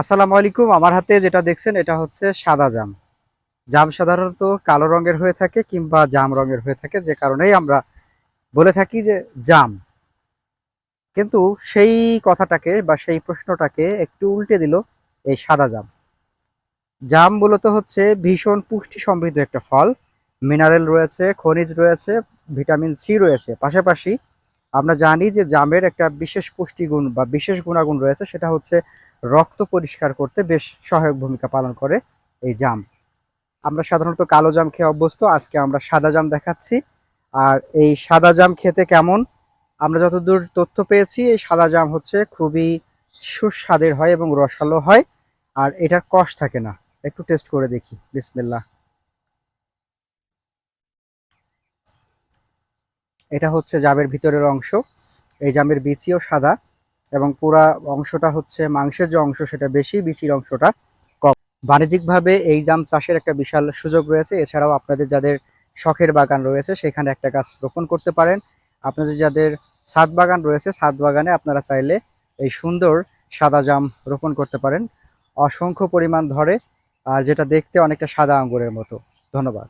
আসসালামু আলাইকুম। আমার হাতে যেটা দেখছেন এটা হচ্ছে সাদা জাম। জাম সাধারণত কালো রঙের হয়ে থাকে কিংবা জাম রঙের হয়ে থাকে, যে কারণেই আমরা বলে থাকি যে জাম। কিন্তু সেই কথাটাকে বা সেই প্রশ্নটাকে একটু উল্টে দিল এই সাদা জাম। জাম মূলত হচ্ছে ভীষণ পুষ্টি সমৃদ্ধ একটা ফল। মিনারেল রয়েছে, খনিজ রয়েছে, ভিটামিন সি রয়েছে। পাশাপাশি আমরা জানি যে জামের একটা বিশেষ পুষ্টিগুণ বা বিশেষ গুণাগুণ রয়েছে, সেটা হচ্ছে রক্ত পরিষ্কার করতে বেশ সহায়ক ভূমিকা পালন করে এই জাম। আমরা সাধারণত কালো জাম খেয়ে অভ্যস্ত, আজকে আমরা সাদা জাম দেখাচ্ছি। আর এই সাদা জাম খেতে কেমন, আমরা যতদূর তথ্য পেয়েছি এই সাদা জাম হচ্ছে খুবই সুস্বাদের হয় এবং রসালো হয়, আর এটার কষ থাকে না। একটু টেস্ট করে দেখি, বিসমিল্লাহ। এটা হচ্ছে জামের ভিতরের অংশ। এই জামের বিচিও সাদা এবং পুরা অংশটা হচ্ছে মাংসের যে অংশ সেটা বেশি, বিচির অংশটা কম। বাণিজ্যিকভাবে এই জাম চাষের একটা বিশাল সুযোগ রয়েছে। এছাড়াও আপনাদের যাদের শখের বাগান রয়েছে সেখানে একটা গাছ রোপণ করতে পারেন। আপনাদের যাদের ছাদ বাগান রয়েছে ছাদ বাগানে আপনারা চাইলে এই সুন্দর সাদা জাম রোপণ করতে পারেন। অসংখ্য পরিমাণ ধরে, আর যেটা দেখতে অনেকটা সাদা আঙ্গুরের মতো। ধন্যবাদ।